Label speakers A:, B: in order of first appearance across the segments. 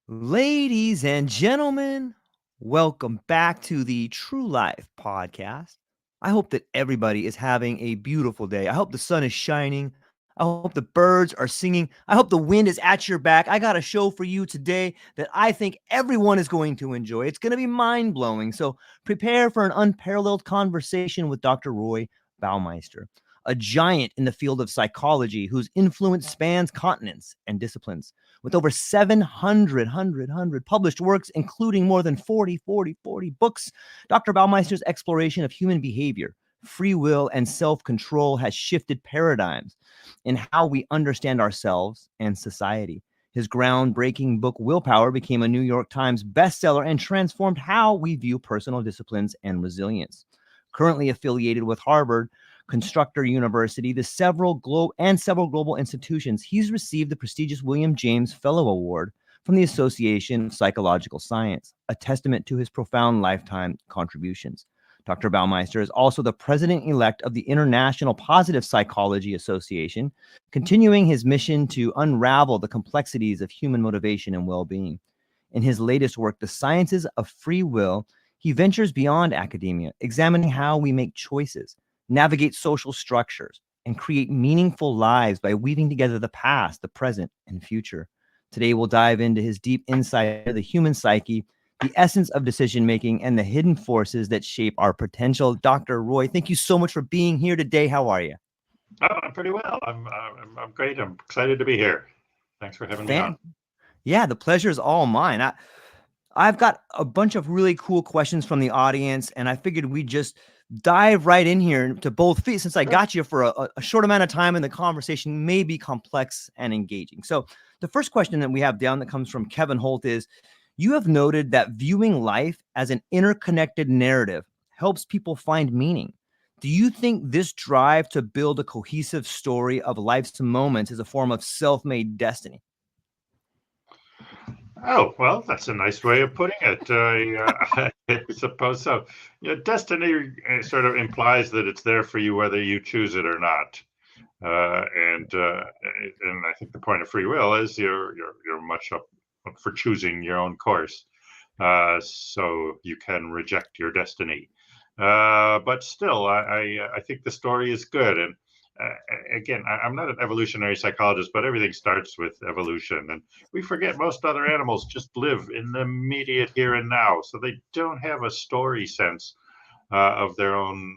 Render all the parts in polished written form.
A: Ladies and gentlemen, welcome back to the True Life podcast. I hope that everybody is having a beautiful day. I hope the sun is shining. I hope the birds are singing. I hope the wind is at your back. I got a show for you today that I think everyone is going to enjoy. It's going to be mind blowing. So prepare for an unparalleled conversation with Dr. Roy Baumeister, a giant in the field of psychology whose influence spans continents and disciplines. With over 700 published works, including more than 40 books, Dr. Baumeister's exploration of human behavior, free will, and self-control has shifted paradigms in how we understand ourselves and society. His groundbreaking book, Willpower, became a New York Times bestseller and transformed how we view personal disciplines and resilience. Currently affiliated with Harvard, Constructor University, several global institutions, he's received the prestigious William James Fellow Award from the Association of Psychological Science, a testament to his profound lifetime contributions. Dr. Baumeister is also the president-elect of the International Positive Psychology Association, continuing his mission to unravel the complexities of human motivation and well-being. In his latest work, The Sciences of Free Will, he ventures beyond academia, examining how we make choices, navigate social structures, and create meaningful lives by weaving together the past, the present, and future. Today, we'll dive into his deep insight into the human psyche, the essence of decision making, and the hidden forces that shape our potential. Dr. Roy, thank you so much for being here today. How are you?
B: Oh, I'm pretty well. I'm great. I'm excited to be here. Thanks for having me on.
A: Fan- yeah, the pleasure is all mine. I've got a bunch of really cool questions from the audience, and I figured we'd just dive right in here to both feet since I
B: Sure.
A: got you for a short amount of time and the conversation may be complex and engaging. So, the first question that we have down that comes from Kevin Holt is, you have noted that viewing life as an interconnected narrative helps people find meaning. Do you think this drive to build a cohesive story of life's moments is a form of self-made destiny?
B: Oh, well, that's a nice way of putting it. I suppose so. Destiny sort of implies that it's there for you whether you choose it or not. And I think the point of free will is you're much up for choosing your own course, so you can reject your destiny. But still, I think the story is good. And uh, again, I'm not an evolutionary psychologist, but everything starts with evolution, and we forget most other animals just live in the immediate here and now, so they don't have a story sense of their own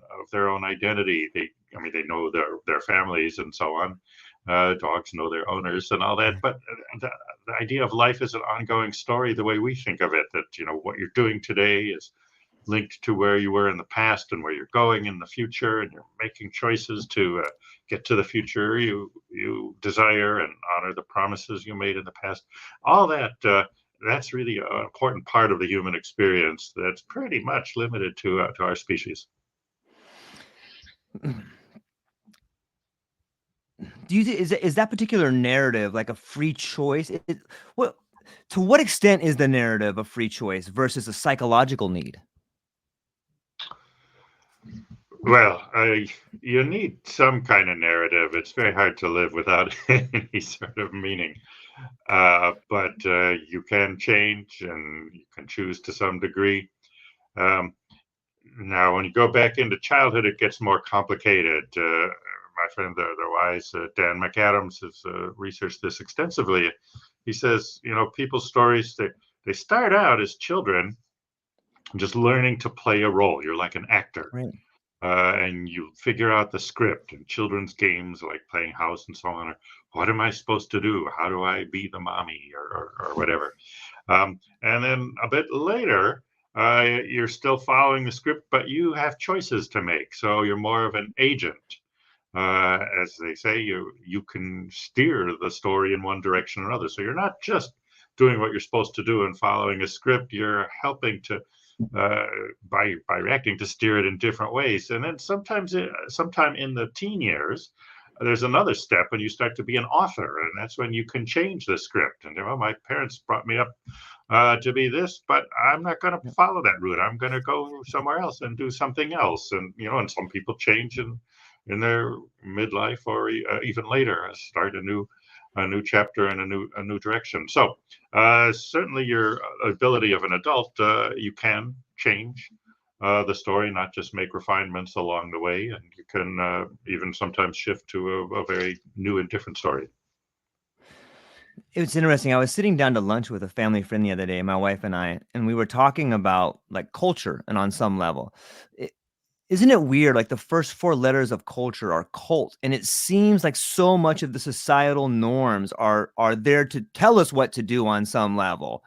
B: identity. They know their families and so on. Dogs know their owners and all that, but the idea of life is an ongoing story the way we think of it. That what you're doing today is linked to where you were in the past and where you're going in the future, and you're making choices to get to the future you desire and honor the promises you made in the past. All that. That's really an important part of the human experience that's pretty much limited to our species.
A: Do you is that particular narrative like a free choice? What to what extent is the narrative a free choice versus a psychological need?
B: Well, you need some kind of narrative. It's very hard to live without any sort of meaning. But you can change and you can choose to some degree. Um, Now, when you go back into childhood, it gets more complicated. My friend, the wise Dan McAdams, has researched this extensively. He says, people's stories, they start out as children just learning to play a role. You're like an actor,
A: Right.
B: and you figure out the script. And children's games like playing house and so on are, what am I supposed to do? How do I be the mommy or whatever? And then a bit later, you're still following the script, but you have choices to make. So you're more of an agent. As they say, you can steer the story in one direction or another. So you're not just doing what you're supposed to do and following a script. You're helping to uh, by reacting to steer it in different ways. And then sometime in the teen years, there's another step, and you start to be an author, and that's when you can change the script. And my parents brought me up to be this, but I'm not going to follow that route. I'm going to go somewhere else and do something else. And some people change in their midlife or even later, start a new a new chapter and a new direction. So certainly your ability of an adult, you can change the story, not just make refinements along the way, and you can even sometimes shift to a very new and different story.
A: It was interesting. I was sitting down to lunch with a family friend the other day, my wife and we were talking about like culture and on some level. It, isn't it weird? Like the first four letters of culture are cult, and it seems like so much of the societal norms are there to tell us what to do on some level.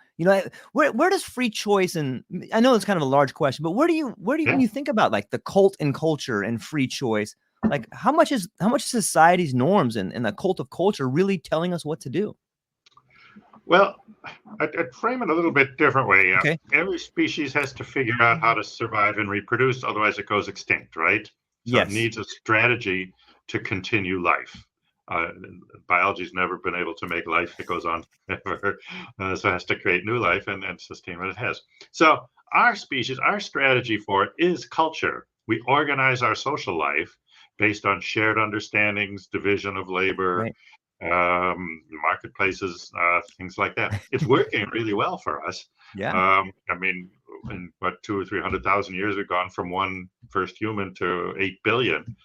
A: Where does free choice, and I know it's kind of a large question, but where do you when
B: Yeah.
A: you think about like the cult and culture and free choice, like how much society's norms and the cult of culture really telling us what to do?
B: Well, I'd frame it a little bit different way.
A: Okay.
B: Every species has to figure out how to survive and reproduce, otherwise it goes extinct, right? So it
A: Yes.
B: needs a strategy to continue life. Uh, Biology's never been able to make life that goes on forever, so it has to create new life and sustain what it has. So our species, our strategy for it is culture. We organize our social life based on shared understandings, division of labor,
A: Right.
B: marketplaces, things like that. It's working really well for us.
A: Yeah.
B: I mean, in what 200 or 300,000 years, we've gone from one first human to 8 billion.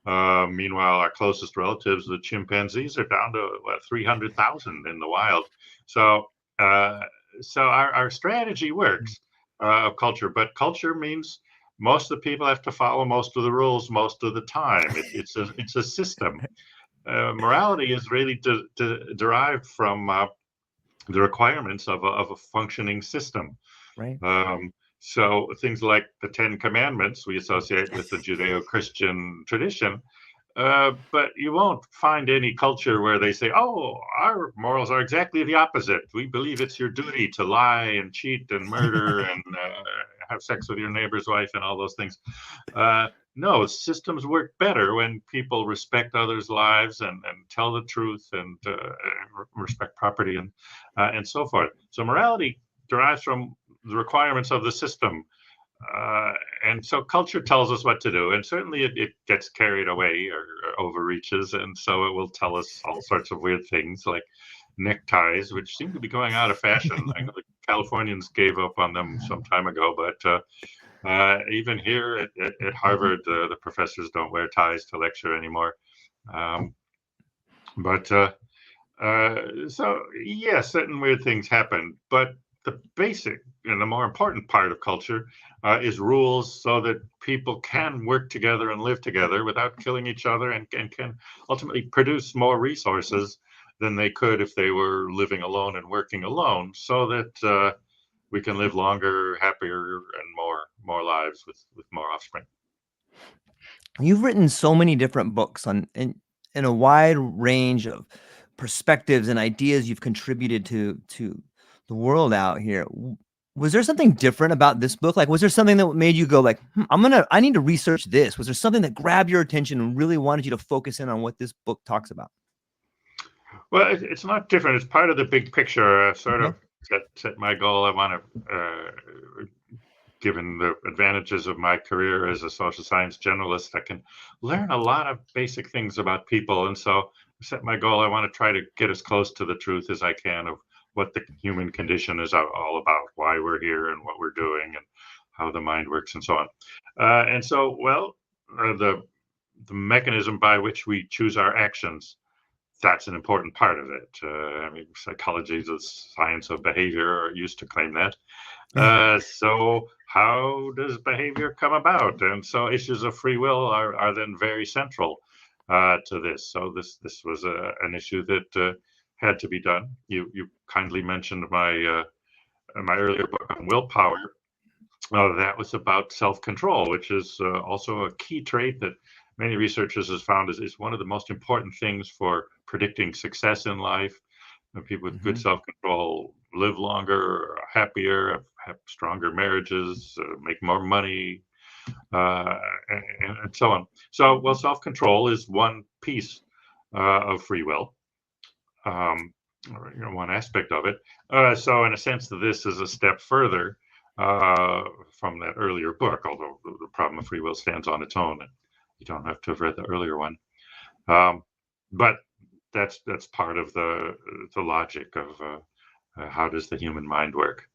B: Meanwhile, our closest relatives, the chimpanzees, are down to what, 300,000 in the wild. So, uh, so our strategy works of culture, but culture means most of the people have to follow most of the rules most of the time. It's a system. Morality is really derived from the requirements of a functioning system.
A: Right.
B: So things like the Ten Commandments we associate with the Judeo-Christian tradition, but you won't find any culture where they say, "Oh, our morals are exactly the opposite. We believe it's your duty to lie and cheat and murder and have sex with your neighbor's wife and all those things." No, systems work better when people respect others' lives and tell the truth and respect property and so forth. So morality derives from the requirements of the system. Uh, and so culture tells us what to do, and certainly it gets carried away or overreaches, and so it will tell us all sorts of weird things like neckties, which seem to be going out of fashion. I know the Californians gave up on them some time ago, but even here at Harvard, the professors don't wear ties to lecture anymore. Um, but so yes, certain weird things happen, but the basic and the more important part of culture is rules so that people can work together and live together without killing each other and can ultimately produce more resources than they could if they were living alone and working alone, so that we can live longer, happier, and more lives with more offspring.
A: You've written so many different books on in a wide range of perspectives and ideas you've contributed to the world out here. Was there something different about this book? Like, was there something that made you go like, I need to research this? Was there something that grabbed your attention and really wanted you to focus in on what this book talks about?
B: Well, it's not different. It's part of the big picture. Sort
A: Okay.
B: of set my goal. I want to, given the advantages of my career as a social science generalist, I can learn a lot of basic things about people. And so I set my goal. I want to try to get as close to the truth as I can of what the human condition is all about, why we're here and what we're doing and how the mind works and so on. And so, well, the mechanism by which we choose our actions, that's an important part of it. I mean, psychology is the science of behavior, or used to claim that. So, how does behavior come about? And so, issues of free will are then very central to this. So, this was an issue that had to be done. You kindly mentioned my earlier book on willpower. That was about self-control, which is also a key trait that many researchers has found is one of the most important things for predicting success in life. People with good
A: Mhm.
B: self-control live longer, are happier, have stronger marriages, make more money, and so on. So, well, self-control is one piece of free will, um, or, one aspect of it. So, in a sense, this is a step further from that earlier book, although the problem of free will stands on its own. And you don't have to have read the earlier one. Um, but that's part of the logic of how does the human mind work.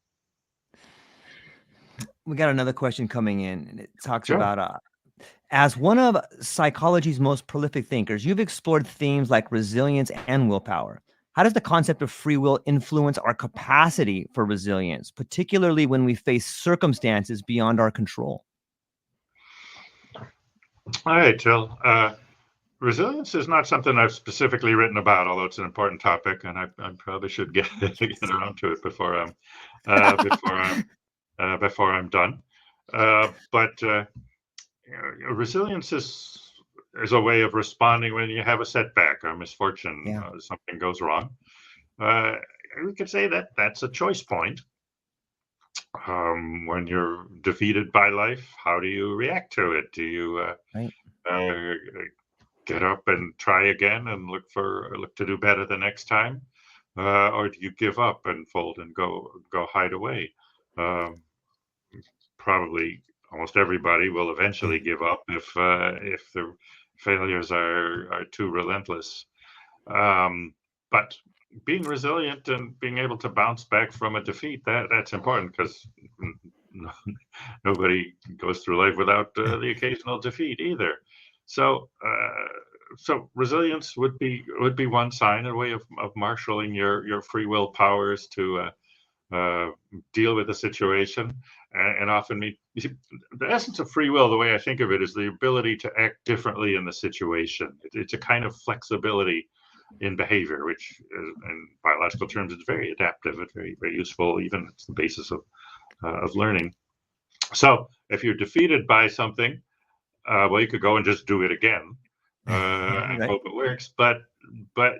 A: We got another question coming in, and it talks
B: Sure.
A: about as one of psychology's most prolific thinkers, you've explored themes like resilience and willpower. How does the concept of free will influence our capacity for resilience, particularly when we face circumstances beyond our control?
B: All right, Jill. Resilience is not something I've specifically written about, although it's an important topic, and I probably should get get around to it uh, before I'm before I'm done. But resilience is a way of responding when you have a setback or misfortune,
A: Yeah,
B: something goes wrong. Uh, we could say that that's a choice point. When you're defeated by life, how do you react to it? Do you
A: right.
B: uh, get up and try again and look to do better the next time, or do you give up and fold and go hide away? Um, Probably almost everybody will eventually give up if the failures are too relentless. But being resilient and being able to bounce back from a defeat, that's important, because nobody goes through life without the occasional defeat either. So so resilience would be one sign, a way of marshaling your free will powers to uh, deal with the situation, and often you see, the essence of free will, the way I think of it, is the ability to act differently in the situation. It's a kind of flexibility in behavior, which in biological terms, it's very adaptive. It's very useful. Even it's the basis of learning. So if you're defeated by something, well, you could go and just do it again and
A: Right.
B: hope it works. But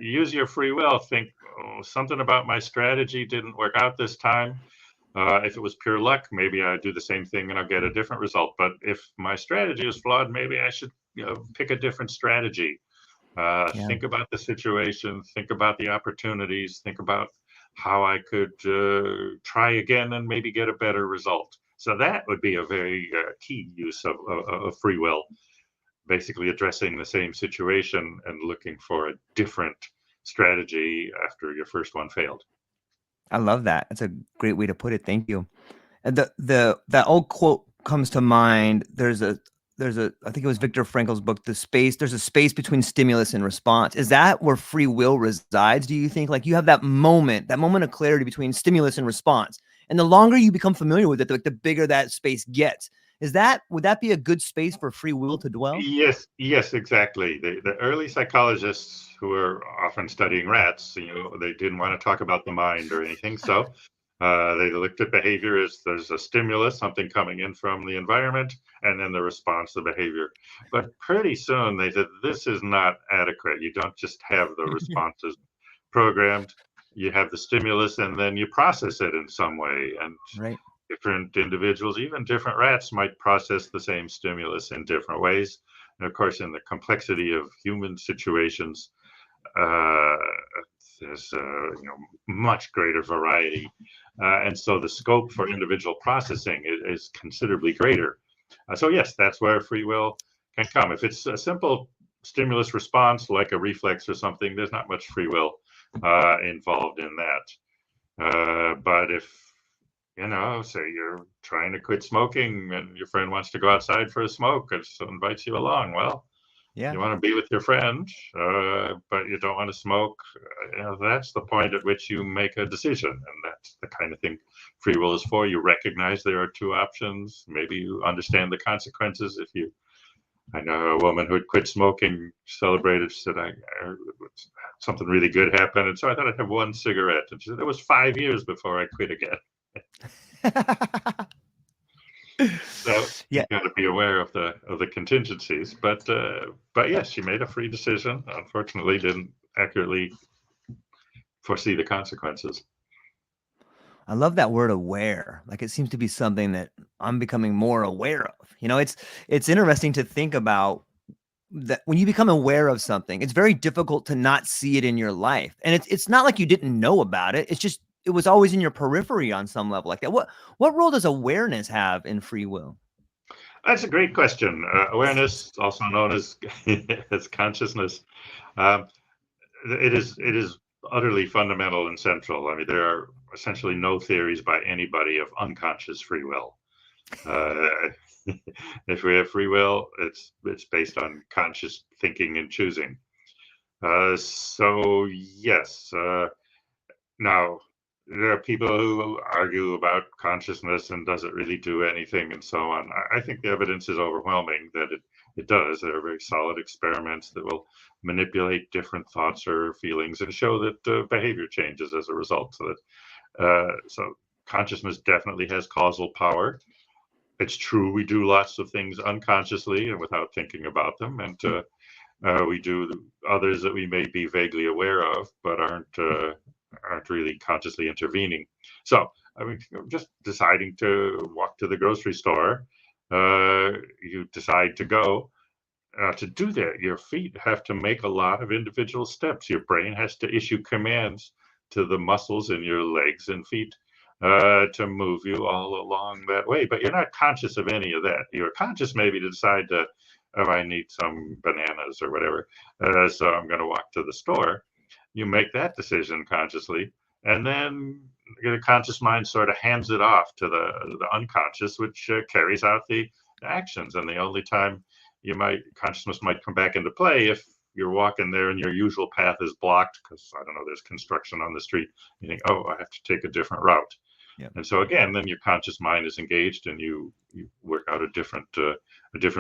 B: use your free will. Think, oh, something about my strategy didn't work out this time. If it was pure luck, maybe I do the same thing and I'll get a different result. But if my strategy is flawed, maybe I should pick a different strategy.
A: Yeah.
B: Think about the situation. Think about the opportunities. Think about how I could try again and maybe get a better result. So that would be a very key use of free will, basically addressing the same situation and looking for a different strategy after your first one failed.
A: I love that. That's a great way to put it. Thank you. And the that old quote comes to mind. There's a I think it was Viktor Frankl's book, The Space. There's a space between stimulus and response. Is that where free will resides? Do you think, like, you have that moment of clarity between stimulus and response, and the longer you become familiar with it, the bigger that space gets? Would that be a good space for free will to dwell?
B: Yes, yes, exactly. The early psychologists who were often studying rats, they didn't want to talk about the mind or anything. So they looked at behavior as there's a stimulus, something coming in from the environment, and then the response to behavior. But pretty soon they said, this is not adequate. You don't just have the responses programmed. You have the stimulus and then you process it in some way. And
A: Right.
B: different individuals, even different rats, might process the same stimulus in different ways. And of course, in the complexity of human situations, uh, there's much greater variety, and so the scope for individual processing is considerably greater. So yes, that's where free will can come. If it's a simple stimulus response like a reflex or something, there's not much free will involved in that. But if say you're trying to quit smoking and your friend wants to go outside for a smoke and so invites you along. Well,
A: Yeah.
B: you want to be with your friend, but you don't want to smoke. That's the point at which you make a decision. And that's the kind of thing free will is for. You recognize there are two options. Maybe you understand the consequences. I know a woman who had quit smoking, celebrated. She said, something really good happened. And so I thought I'd have one cigarette. And she said, it was 5 years before I quit again. So
A: Yeah.
B: you've got to be aware of the contingencies. But yes, she made a free decision. Unfortunately, didn't accurately foresee the consequences.
A: I love that word aware. Like, it seems to be something that I'm becoming more aware of. It's interesting to think about that when you become aware of something, it's very difficult to not see it in your life. And it's not like you didn't know about it. It's just it was always in your periphery on some level like that. What role does awareness have in free will?
B: That's a great question. Awareness, also known as as consciousness. Um, it is utterly fundamental and central. I mean, there are essentially no theories by anybody of unconscious free will. Uh, if we have free will, it's based on conscious thinking and choosing. So yes, now there are people who argue about consciousness and does it really do anything and so on. I think the evidence is overwhelming that it does. There are very solid experiments that will manipulate different thoughts or feelings and show that behavior changes as a result. So consciousness definitely has causal power. It's true we do lots of things unconsciously and without thinking about them, and we do others that we may be vaguely aware of, but aren't really consciously intervening. So, I mean, just deciding to walk to the grocery store, you decide to go. To do that, your feet have to make a lot of individual steps. Your brain has to issue commands to the muscles in your legs and feet to move you all along that way. But you're not conscious of any of that. You're conscious maybe to decide to, oh, I need some bananas or whatever. So I'm going to walk to the store. You make that decision consciously. And then the conscious mind sort of hands it off to the unconscious, which carries out the actions. And the only time consciousness might come back into play if you're walking there and your usual path is blocked because, I don't know, there's construction on the street. You think, oh, I have to take a different route.
A: Yeah.
B: And so again, then your conscious mind is engaged and you work out a different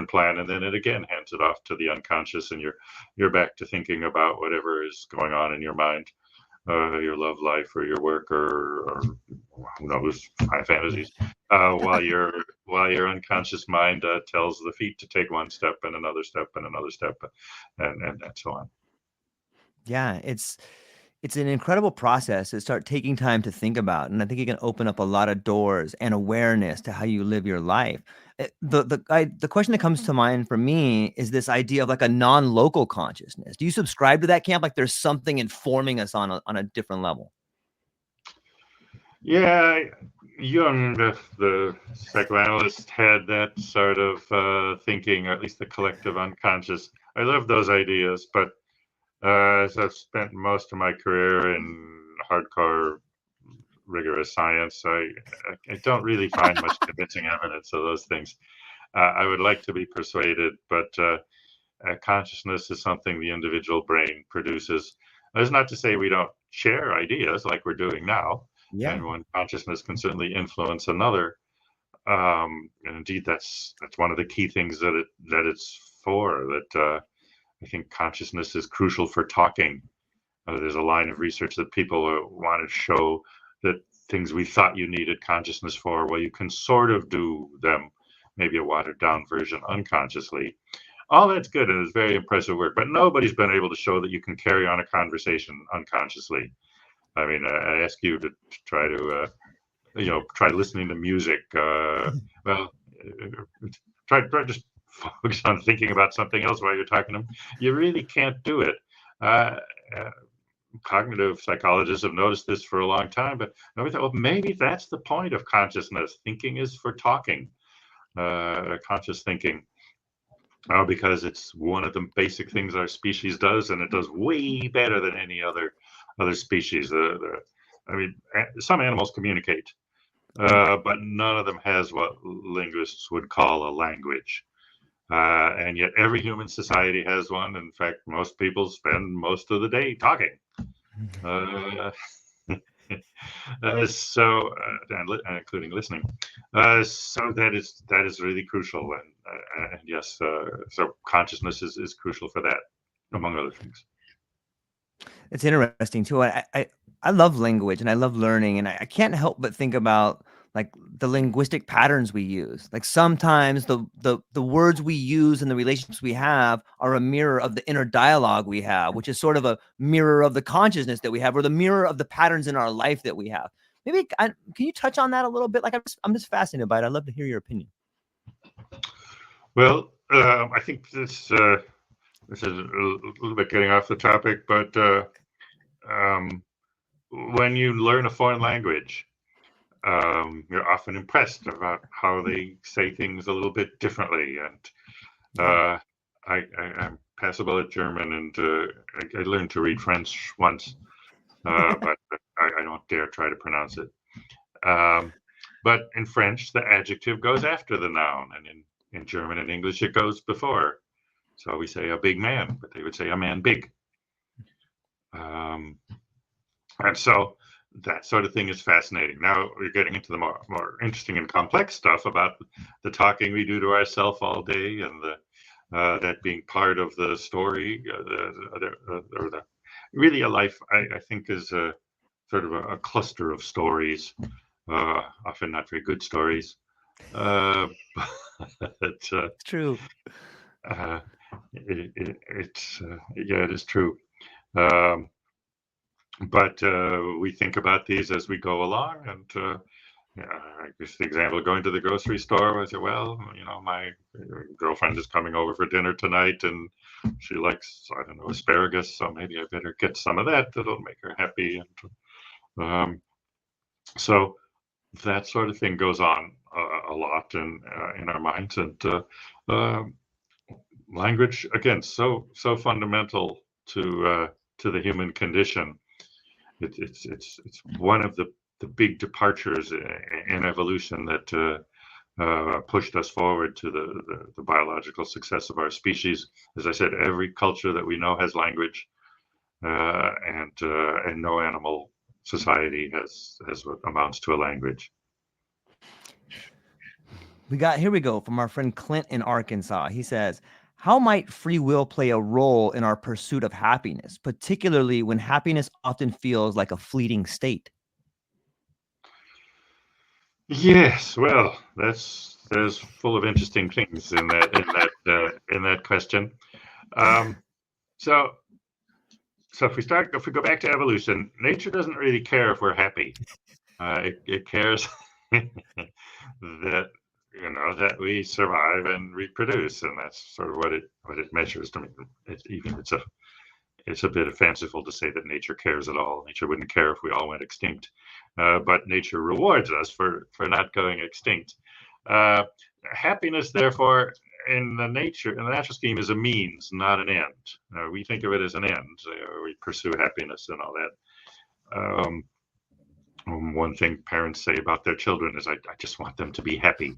B: plan, and then it again hands it off to the unconscious, and you're back to thinking about whatever is going on in your mind, your love life or your work or who knows, high fantasies, while your unconscious mind tells the feet to take one step and another step and another step, and so on.
A: Yeah, it's an incredible process to start taking time to think about, and I think it can open up a lot of doors and awareness to how you live your life. The question that comes to mind for me is this idea of like a non-local consciousness. Do you subscribe to that camp? Like there's something informing us on a different level?
B: Yeah, Jung, the psychoanalyst, had that sort of thinking, or at least the collective unconscious. I love those ideas, but as I've spent most of my career in hardcore, rigorous science, I don't really find much convincing evidence of those things. I would like to be persuaded, but consciousness is something the individual brain produces. That's not to say we don't share ideas like we're doing now,
A: Yeah.
B: and one consciousness can certainly influence another. And indeed, that's one of the key things that it's for. That I think consciousness is crucial for talking. There's a line of research that people want to show that things we thought you needed consciousness for, well, you can sort of do them, maybe a watered down version unconsciously. All that's good and it's very impressive work, but nobody's been able to show that you can carry on a conversation unconsciously. I mean, I ask you to try to, try listening to music. Well, try just focus on thinking about something else while you're talking to them. You really can't do it. Uh, Cognitive psychologists have noticed this for a long time, but we thought, well, maybe that's the point of consciousness. Thinking is for talking, conscious thinking, because it's one of the basic things our species does, and it does way better than any other species. I mean, some animals communicate, but none of them has what linguists would call a language. And yet every human society has one. In fact, most people spend most of the day talking. Uh, including listening. So that is really crucial, and yes, so consciousness is crucial for that, among other things.
A: It's interesting too. I love language and I love learning, and I can't help but think about like the linguistic patterns we use. Like sometimes the words we use and the relationships we have are a mirror of the inner dialogue we have, which is sort of a mirror of the consciousness that we have, or the mirror of the patterns in our life that we have. Maybe can you touch on that a little bit? Like I'm just fascinated by it. I'd love to hear your opinion.
B: Well, I think this is a little bit getting off the topic, but when you learn a foreign language, you're often impressed about how they say things a little bit differently. And I'm passable at German, and I learned to read French once, but I don't dare try to pronounce it. Um, but in French, the adjective goes after the noun, and in German and English, it goes before. So we say a big man, but they would say a man big. Um, and so that sort of thing is fascinating. Now we're getting into the more interesting and complex stuff about the talking we do to ourselves all day, and that being part of the story, really a life. I think is a sort of a cluster of stories, often not very good stories. Uh, but
A: It's true.
B: uh, it's yeah, it is true. Um, but we think about these as we go along, and I guess the example of going to the grocery store, I say, well, my girlfriend is coming over for dinner tonight, and she likes, I don't know, asparagus, so maybe I better get some of that. That'll make her happy. And so that sort of thing goes on a lot in our minds, and uh, language again, so fundamental to the human condition. It's one of the big departures in evolution that pushed us forward to the biological success of our species. As I said, every culture that we know has language, and no animal society has what amounts to a language.
A: Here we go from our friend Clint in Arkansas. He says, how might free will play a role in our pursuit of happiness, particularly when happiness often feels like a fleeting state?
B: Yes, well, there's full of interesting things in that question. Um, so if we go back to evolution, nature doesn't really care if we're happy. It cares that that we survive and reproduce, and that's sort of what it measures. To me, it's a bit fanciful to say that nature cares at all. Nature wouldn't care if we all went extinct, but nature rewards us for not going extinct. Uh, Happiness, therefore, in the natural scheme, is a means, not an end. We think of it as an end. We pursue happiness and all that. One thing parents say about their children is, I just want them to be happy.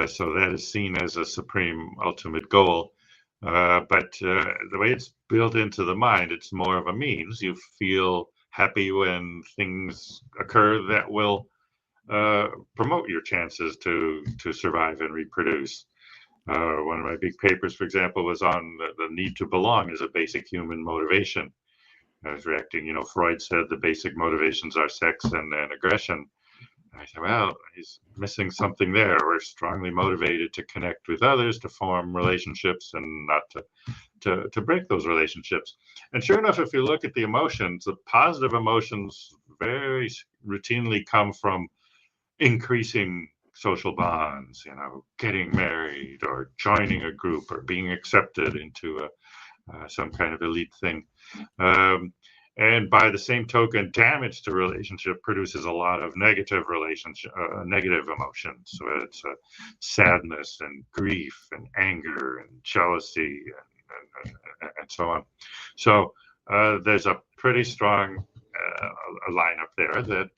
B: So that is seen as a supreme ultimate goal. But the way it's built into the mind, it's more of a means. You feel happy when things occur that will promote your chances to survive and reproduce. One of my big papers, for example, was on the need to belong as a basic human motivation. I was reacting, Freud said the basic motivations are sex and aggression. I said, well, he's missing something there. We're strongly motivated to connect with others, to form relationships, and not to break those relationships. And sure enough, if you look at the emotions, the positive emotions very routinely come from increasing social bonds, getting married or joining a group or being accepted into some kind of elite thing. And by the same token, damage to relationship produces a lot of negative emotions. So it's sadness and grief and anger and jealousy and so on. So there's a pretty strong lineup there that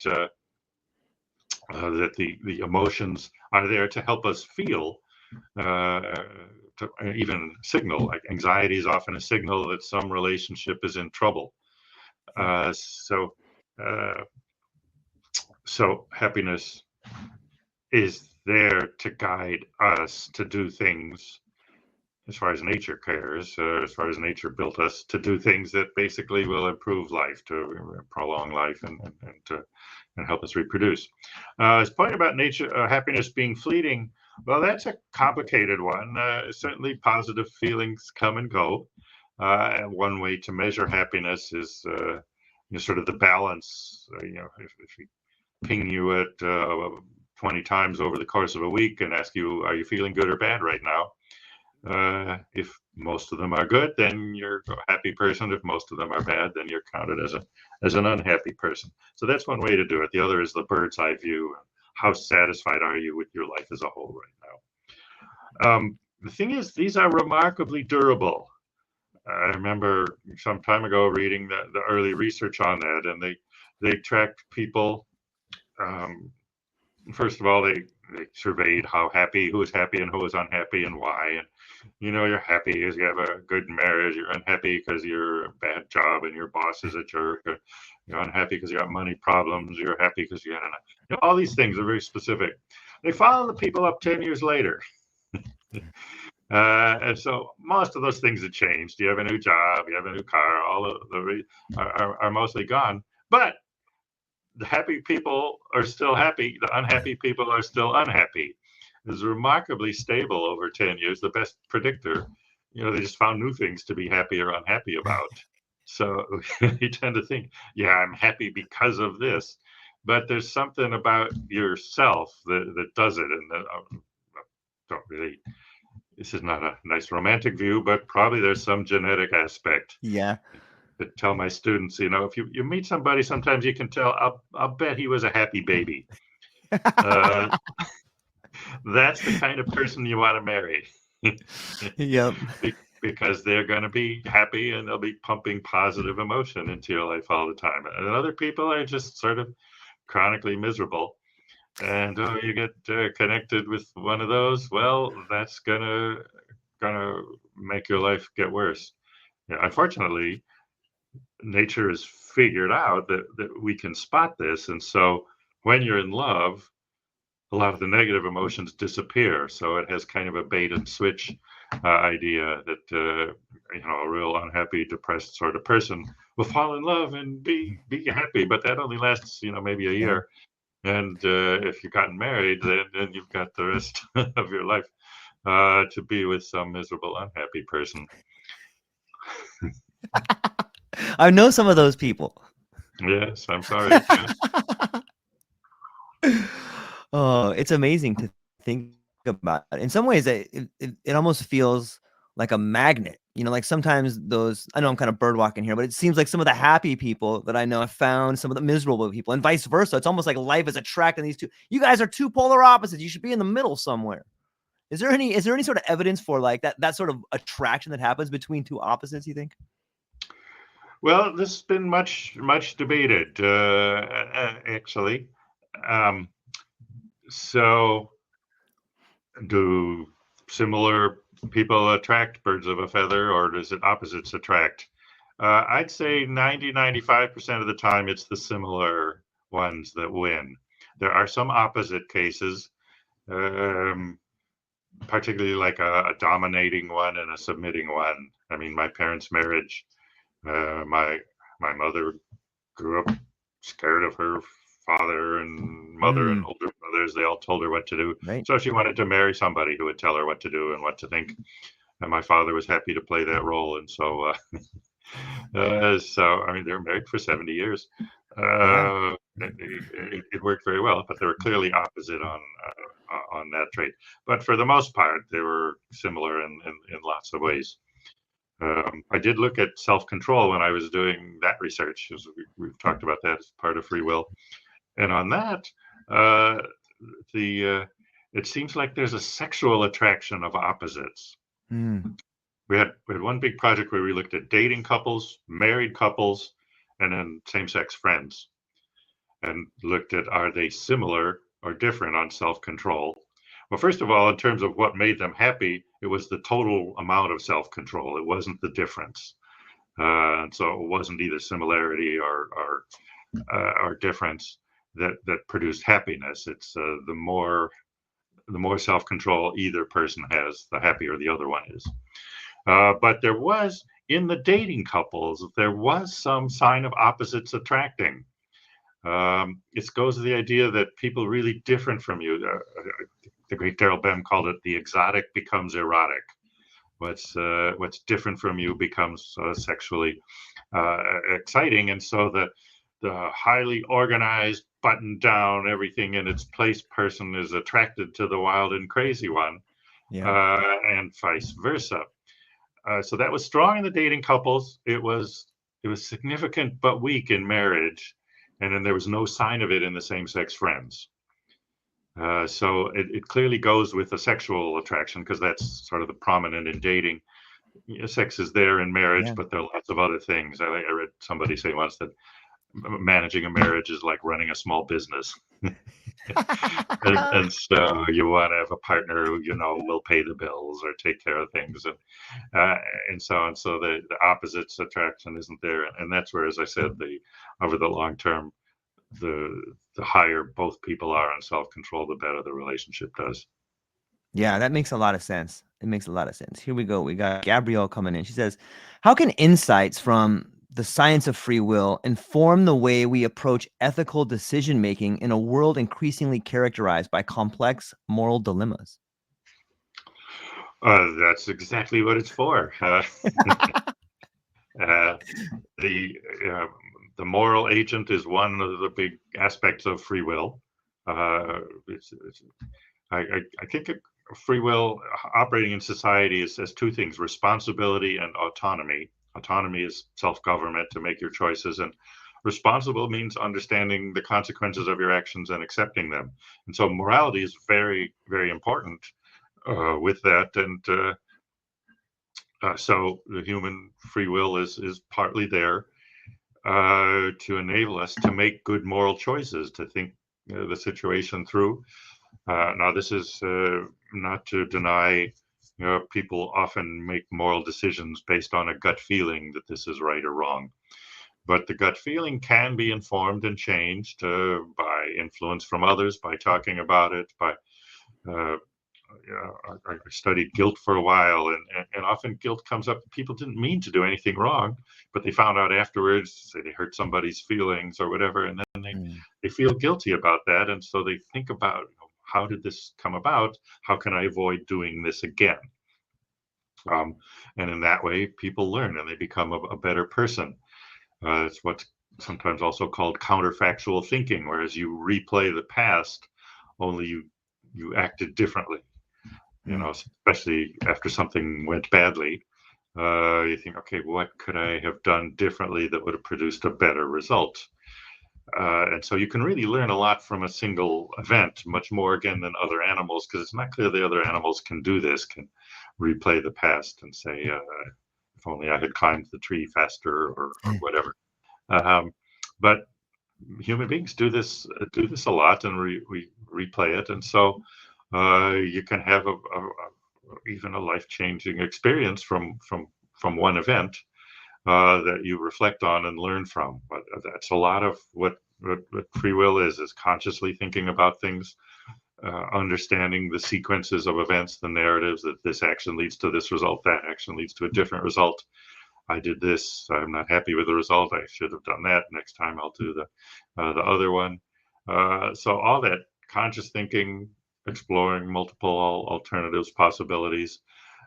B: the emotions are there to help us feel, uh, to even signal. Like anxiety is often a signal that some relationship is in trouble. Uh, so, uh, so happiness is there to guide us to do things, as far as nature cares, as far as nature built us, to do things that basically will improve life, to prolong life, and help us reproduce. His point about nature, happiness being fleeting, well, that's a complicated one. Certainly, positive feelings come and go. And one way to measure happiness is sort of the balance. If we ping you at 20 times over the course of a week and ask you, are you feeling good or bad right now? If most of them are good, then you're a happy person. If most of them are bad, then you're counted as an unhappy person. So that's one way to do it. The other is the bird's eye view. How satisfied are you with your life as a whole right now? The thing is, these are remarkably durable. I remember some time ago reading the early research on that, and they tracked people. Um, First of all, they surveyed who was happy and who was unhappy and why. And you're happy because you have a good marriage. You're unhappy because you're a bad job and your boss is a jerk. Or you're unhappy because you got money problems. You're happy because you had all these things are very specific. They follow the people up 10 years later. And so most of those things have changed. You have a new job, you have a new car, all of the are mostly gone. But the happy people are still happy. The unhappy people are still unhappy. It's remarkably stable over 10 years, the best predictor. They just found new things to be happy or unhappy about. So you tend to think, yeah, I'm happy because of this. But there's something about yourself that does it. And don't really, this is not a nice romantic view, but probably there's some genetic aspect.
A: Yeah.
B: To tell my students, if you meet somebody, sometimes you can tell, I'll bet he was a happy baby. Uh, that's the kind of person you want to marry.
A: Yep.
B: Because they're going to be happy and they'll be pumping positive emotion into your life all the time. And other people are just sort of chronically miserable. And you get connected with one of those, well, that's gonna make your life get worse. Unfortunately, nature has figured out that we can spot this. And so when you're in love, a lot of the negative emotions disappear. So it has kind of a bait and switch idea that, a real unhappy, depressed sort of person will fall in love and be happy. But that only lasts, maybe a
A: Yeah.
B: year. And if you've gotten married, then you've got the rest of your life to be with some miserable, unhappy person.
A: I know some of those people.
B: Yes, I'm sorry.
A: Oh, it's amazing to think about. In some ways, it almost feels like a magnet. Like sometimes those, I know I'm kind of bird walking here, but it seems like some of the happy people that I know have found some of the miserable people and vice versa. It's almost like life is attracting these two. You guys are two polar opposites. You should be in the middle somewhere. Is there any sort of evidence for like that sort of attraction that happens between two opposites, you think?
B: Well, this has been much debated, actually. Um, so, do similar people attract birds of a feather, or does it opposites attract? I'd say 95% of the time it's the similar ones that win. There are some opposite cases, um, particularly like a dominating one and a submitting one. I mean, my parents' marriage, my mother grew up scared of her father and mother and older brothers. They all told her what to do.
A: Right.
B: So she wanted to marry somebody who would tell her what to do and what to think. And my father was happy to play that role. And so, I mean, they were married for 70 years.
A: Yeah.
B: It worked very well, but they were clearly opposite on that trait. But for the most part, they were similar in lots of ways. I did look at self-control when I was doing that research, as we've talked about that as part of free will. And on that, uh, it seems like there's a sexual attraction of opposites.
A: Mm.
B: We had one big project where we looked at dating couples, married couples, and then same-sex friends, and looked at are they similar or different on self-control. Well, first of all, in terms of what made them happy, it was the total amount of self-control. It wasn't the difference. And so it wasn't either similarity or difference that produced happiness. It's the more self-control either person has, the happier the other one is. But there was, in the dating couples, there was some sign of opposites attracting. It goes to the idea that people really different from you, the great Daryl Bem called it the exotic becomes erotic. What's different from you becomes sexually exciting. And so the highly organized, buttoned down, everything in its place person is attracted to the wild and crazy one,
A: Yeah.
B: and vice versa. So that was strong in the dating couples. It was significant but weak in marriage, and then there was no sign of it in the same-sex friends. So it clearly goes with the sexual attraction because that's sort of the prominent in dating. sex is there in marriage,
A: Yeah.
B: but there are lots of other things. I read somebody say once that managing a marriage is like running a small business. And so you want to have a partner who will pay the bills or take care of things, uh, and so on. So the opposites attraction isn't there, and that's where, as I said, the over the long term, the higher both people are on self control, the better the relationship does.
A: Yeah, that makes a lot of sense. It makes a lot of sense. Here we go. We got Gabrielle coming in. She says, how can insights from the science of free will inform the way we approach ethical decision making in a world increasingly characterized by complex moral dilemmas?
B: That's exactly what it's for. Uh, the uh, the moral agent is one of the big aspects of free will. It's I think free will operating in society has two things: responsibility and autonomy. Autonomy is self-government to make your choices, and responsible means understanding the consequences of your actions and accepting them. And so morality is very, very important with that. And so the human free will is partly there to enable us to make good moral choices, to think the situation through. Now, this is not to deny, people often make moral decisions based on a gut feeling that this is right or wrong. But the gut feeling can be informed and changed by influence from others, by talking about it, by uh, I studied guilt for a while, and often guilt comes up. People didn't mean to do anything wrong, but they found out afterwards, say they hurt somebody's feelings or whatever, and then
A: Mm.
B: they feel guilty about that, and so they think about, how did this come about? How can I avoid doing this again? Um, and in that way, people learn and they become a better person. It's what's sometimes also called counterfactual thinking, whereas you replay the past, only you acted differently.
A: Mm.
B: Especially after something went badly, you think, okay, what could I have done differently that would have produced a better result? And so you can really learn a lot from a single event, much more again than other animals, because it's not clear the other animals can do this, can replay the past and say, if only I had climbed the tree faster or whatever. Um, but human beings do this a lot, and we replay it, and so you can have even a life-changing experience from one event that you reflect on and learn from. But that's a lot of what free will is consciously thinking about things, understanding the sequences of events, the narratives, that this action leads to this result, that action leads to a different result. I did this. I'm not happy with the result. I should have done that. Next time I'll do the other one. So all that conscious thinking, exploring multiple alternatives, possibilities,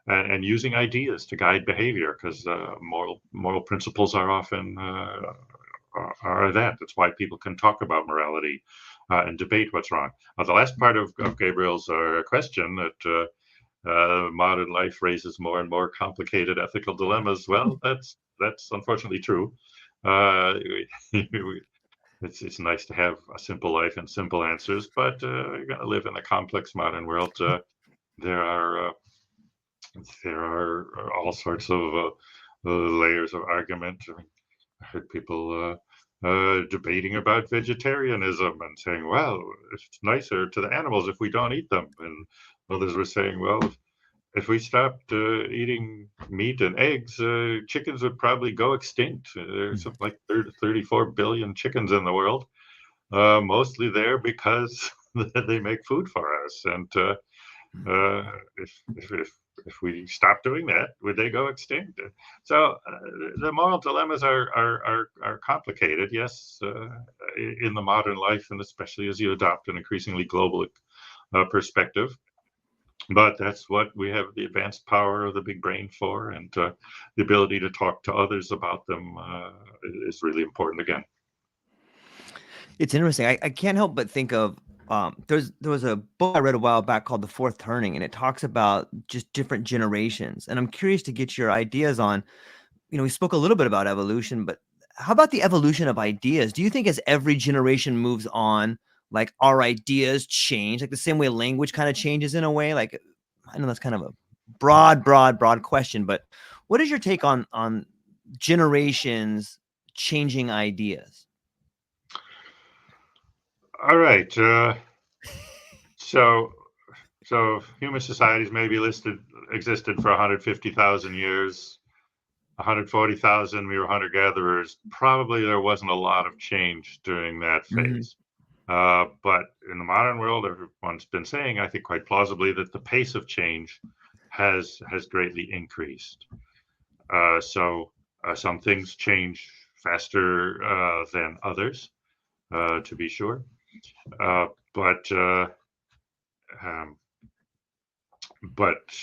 B: and using ideas to guide behavior, because moral principles are often are that. That's why people can talk about morality and debate what's wrong. The last part of Gabriel's question, that modern life raises more and more complicated ethical dilemmas. Well, that's unfortunately true. Uh, it's nice to have a simple life and simple answers, but you're going to live in a complex modern world. There are there are all sorts of layers of argument. I mean, I heard people debating about vegetarianism and saying, well, it's nicer to the animals if we don't eat them. And others were saying, well, if we stopped eating meat and eggs, chickens would probably go extinct. There's something like 34 billion chickens in the world, mostly there because they make food for us. And uh, if we stop doing that, would they go extinct? So the moral dilemmas are complicated, yes, in the modern life, and especially as you adopt an increasingly global perspective. But that's what we have the advanced power of the big brain for, and the ability to talk to others about them is really important again.
A: It's interesting. I can't help but think of there was a book I read a while back called The Fourth Turning, and it talks about just different generations. And I'm curious to get your ideas on, we spoke a little bit about evolution, but how about the evolution of ideas? Do you think as every generation moves on, like our ideas change, like the same way language kind of changes in a way? Like, I know that's kind of a broad question, but What is your take on generations changing ideas?
B: All right. So so human societies maybe existed for 150,000 years. 140,000 we were hunter gatherers. Probably there wasn't a lot of change during that
A: Mhm.
B: phase. But in the modern world, everyone's been saying, I think quite plausibly, that the pace of change has greatly increased. So some things change faster than others, to be sure. Uh, but um, but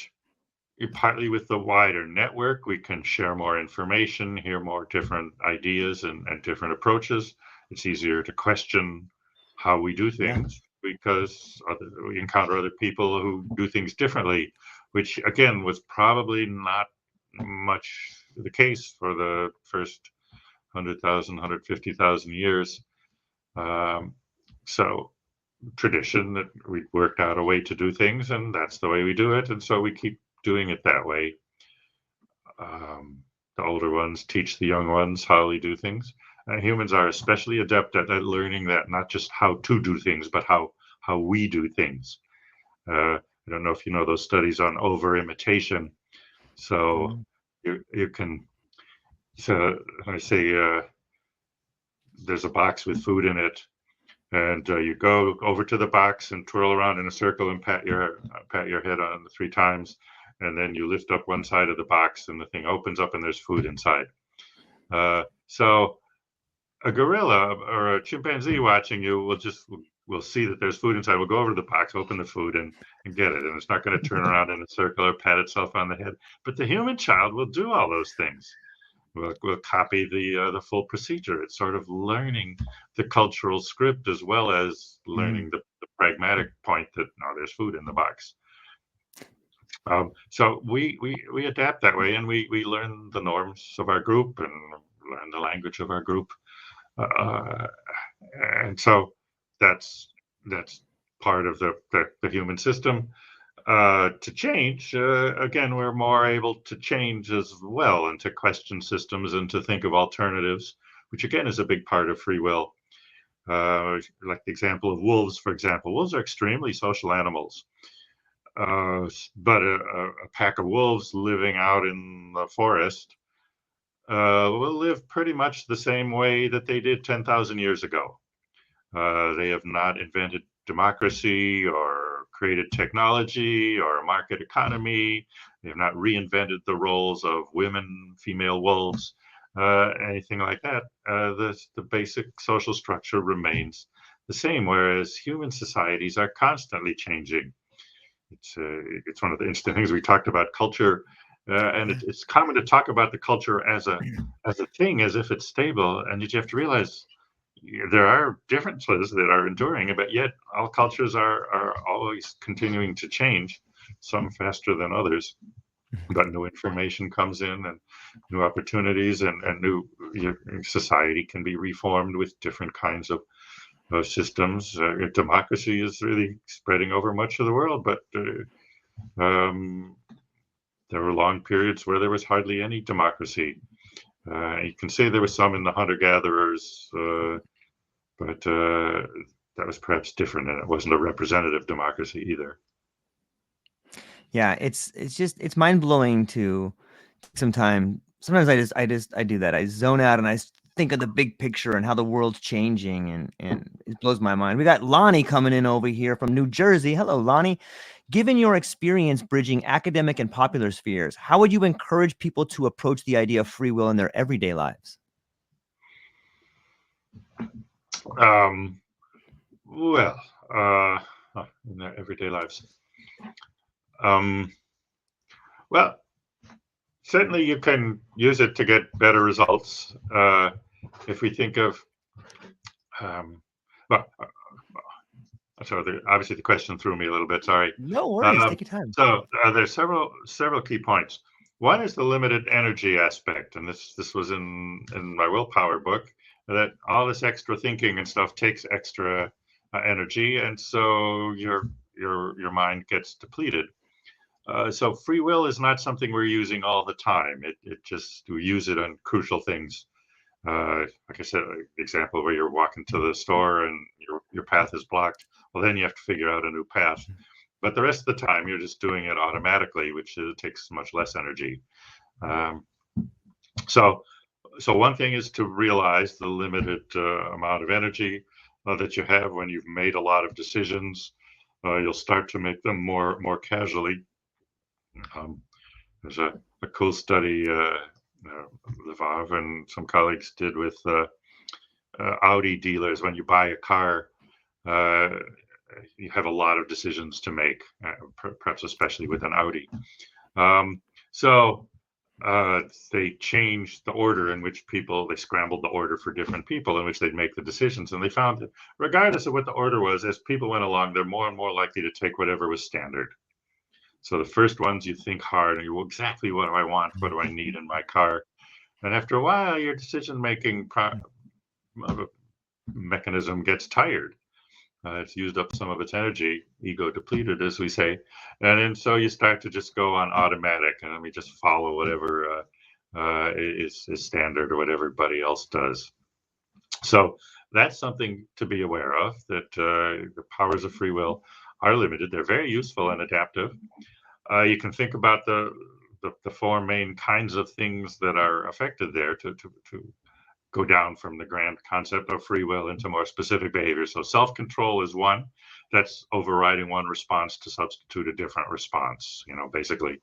B: partly with the wider network, we can share more information, hear more different ideas and different approaches. It's easier to question how we do
A: Yeah.
B: things because we encounter other people who do things differently, which again was probably not much the case for the first 100,000, 150,000 years. Um, so tradition that we worked out a way to do things, and that's the way we do it, and so we keep doing it that way. The older ones teach the young ones how we do things. Humans are especially adept at learning that not just how to do things, but how we do things. I don't know if you know those studies on over imitation. So
A: Mm.
B: you can so I say there's a box with food in it, and you go over to the box and twirl around in a circle and pat your head on 3 times, and then you lift up one side of the box and the thing opens up and there's food inside. So a gorilla or a chimpanzee watching you will see that there's food inside. We'll go over to the box, open the food, and get it. And it's not going to turn around in a circle or pat itself on the head. But the human child will do all those things. We'll copy the full procedure. It's sort of learning the cultural script as well as
A: Mhm.
B: learning the pragmatic point that no, there's food in the box. So we adapt that way, and we learn the norms of our group and learn the language of our group. Uh, and so that's that's part of the human system. To change, again, we're more able to change as well and to question systems and to think of alternatives, which again is a big part of free will. Like the example of wolves, for example. Wolves are extremely social animals, but a pack of wolves living out in the forest will live pretty much the same way that they did 10,000 years ago. They have not invented democracy or created technology or a market economy. They have not reinvented the roles of women, female wolves, anything like that. The basic social structure remains the same, whereas human societies are constantly changing. It's one of the interesting things we talked about culture, and
A: Yeah.
B: it's common to talk about the culture as a thing, as if it's stable, and you have to realize there are differences that are enduring, but yet all cultures are always continuing to change, some faster than others. But new information comes in and new opportunities and new society can be reformed with different kinds of systems. Democracy is really spreading over much of the world, but um, there were long periods where there was hardly any democracy. You can say there was some in the hunter gatherers, but that was perhaps different, and it wasn't a representative democracy either.
A: Yeah, it's just it's mind blowing to sometimes I do that. I zone out and think of the big picture and how the world's changing and it blows my mind. We got Lonnie coming in over here from New Jersey. Hello, Lonnie. Given your experience bridging academic and popular spheres, how would you encourage people to approach the idea of free will in their everyday lives?
B: Um, well, in their everyday lives. Um, well, certainly you can use it to get better results. If we think of, um, well, so obviously the question threw me a little bit. Sorry.
A: No worries.
B: Um,
A: Take your time.
B: so there's several key points. One is the limited energy aspect, and this was in my willpower book, that all this extra thinking and stuff takes extra energy, and so your mind gets depleted. So free will is not something we're using all the time. It just, we use it on crucial things. Like I said, example where you're walking to the store and your path is blocked. Well, then you have to figure out a new path. But the rest of the time, you're just doing it automatically, which takes much less energy. Um, so, so one thing is to realize the limited amount of energy that you have when you've made a lot of decisions. You'll start to make them more casually. There's a cool study Vav and some colleagues did with Audi dealers. When you buy a car, uh, you have a lot of decisions to make, perhaps especially with an Audi. Um, so they changed the order in which they scrambled the order for different people in which they'd make the decisions. And they found that regardless of what the order was, as people went along, they're more and more likely to take whatever was standard. So the first ones you think hard and you, well, exactly what do I want? What do I need in my car? And after a while, your decision-making mechanism gets tired. It's used up some of its energy, ego depleted, as we say. And then so you start to just go on automatic and let me just follow whatever is standard or what everybody else does. So that's something to be aware of, that the powers of free will are limited. They're very useful and adaptive. You can think about the four main kinds of things that are affected there to go down from the grand concept of free will into more specific behavior. So self-control is one. That's overriding one response to substitute a different response, basically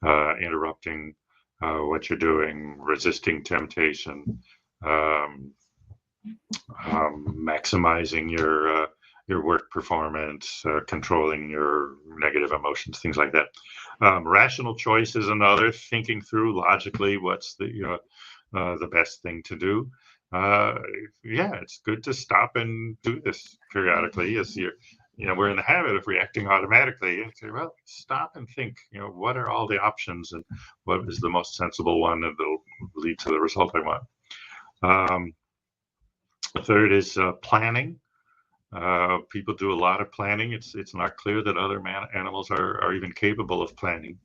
B: interrupting what you're doing, resisting temptation, maximizing your work performance, controlling your negative emotions, things like that. Rational choice is another, thinking through logically what's the best thing to do. Yeah, it's good to stop and do this periodically as we're in the habit of reacting automatically and say, well, stop and think, what are all the options and what is the most sensible one that will lead to the result I want. The third is planning. People do a lot of planning. It's not clear that other animals are even capable of planning,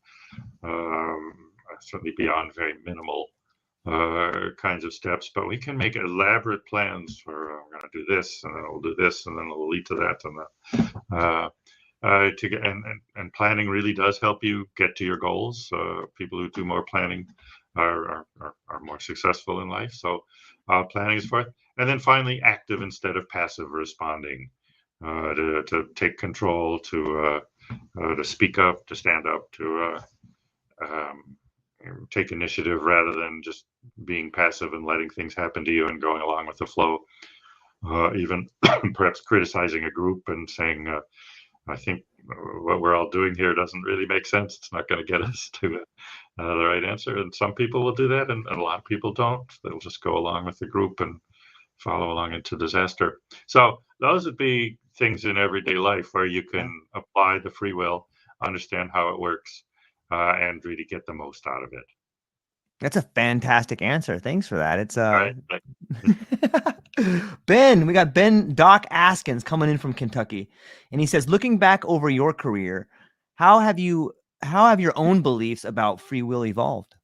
B: certainly beyond very minimal kinds of steps, but we can make elaborate plans for I'm going to do this, and then we'll do this, and then it'll lead to that, and planning really does help you get to your goals. People who do more planning are more successful in life. So planning is fourth, and then finally, active instead of passive responding, to take control, to speak up, to stand up, to take initiative rather than just being passive and letting things happen to you and going along with the flow. Even perhaps criticizing a group and saying, I think what we're all doing here doesn't really make sense. It's not going to get us to the right answer. And some people will do that, and a lot of people don't. They'll just go along with the group and follow along into disaster. So those would be things in everyday life where you can apply the free will, understand how it works, and really get the most out of it.
A: That's a fantastic answer. Thanks for that. It's
B: Right.
A: Ben, we got Doc Askins coming in from Kentucky. And he says, looking back over your career, how have your own beliefs about free will evolved?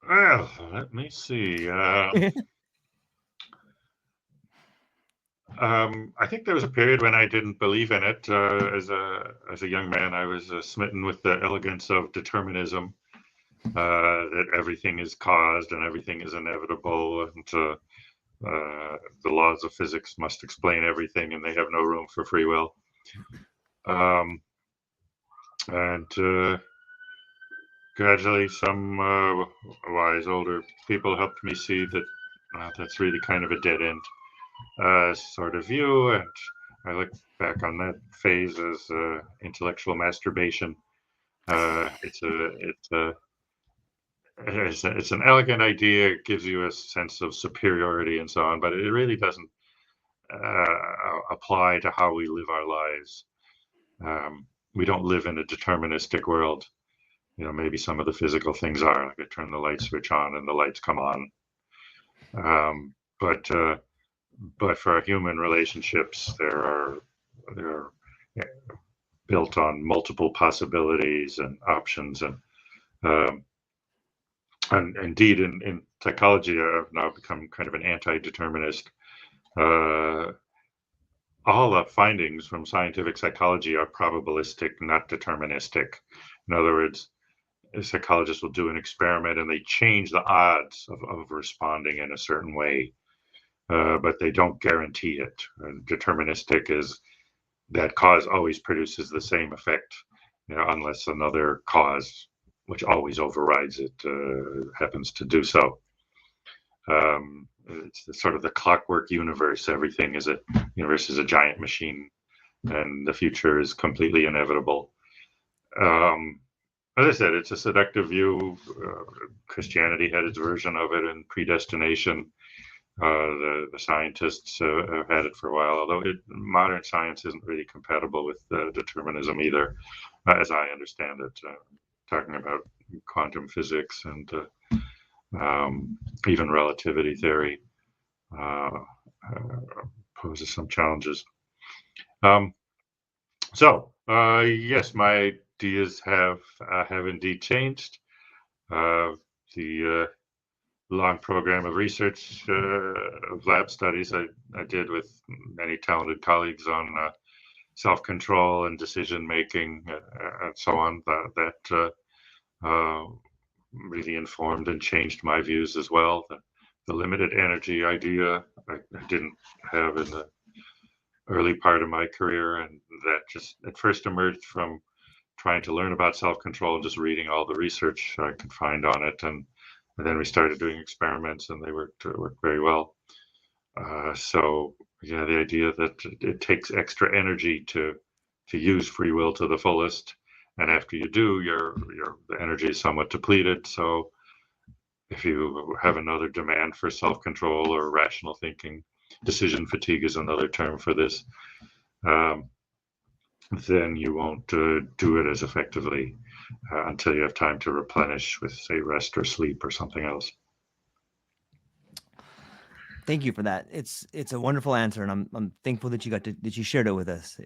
B: Well, let me see. I think there was a period when I didn't believe in it. As a young man, I was smitten with the elegance of determinism, that everything is caused and everything is inevitable, and the laws of physics must explain everything, and they have no room for free will. And gradually, some wise older people helped me see that that's really kind of a dead end sort of view, and I look back on that phase as intellectual masturbation. It's an elegant idea. It gives you a sense of superiority and so on, but it really doesn't apply to how we live our lives. We don't live in a deterministic world. Maybe some of the physical things are, like I turn the light switch on and the lights come on. But for human relationships, there are built on multiple possibilities and options. Um, and indeed, in psychology, I've now become kind of an anti-determinist. Uh, all the findings from scientific psychology are probabilistic, not deterministic. In other words, a psychologist will do an experiment and they change the odds of responding in a certain way, but they don't guarantee it. Deterministic is that cause always produces the same effect, unless another cause, which always overrides it, happens to do so. It's sort of the clockwork universe. Everything is universe is a giant machine, and the future is completely inevitable. As I said, it's a seductive view. Christianity had its version of it in predestination. The scientists have had it for a while, although modern science isn't really compatible with determinism either, as I understand it. Talking about quantum physics and even relativity theory poses some challenges. Yes, my ideas have indeed changed. The long program of research, of lab studies I did with many talented colleagues on self-control and decision making, and so on, that really informed and changed my views as well. The limited energy idea I didn't have in the early part of my career, and that just at first emerged from trying to learn about self-control and just reading all the research I could find on it. And then we started doing experiments, and they worked very well. So yeah, the idea that it takes extra energy to use free will to the fullest, and after you do, the energy is somewhat depleted. So if you have another demand for self-control or rational thinking, decision fatigue is another term for this, then you won't do it as effectively until you have time to replenish with, say, rest or sleep or something else.
A: Thank you for that. It's a wonderful answer, and I'm thankful that you shared it with us.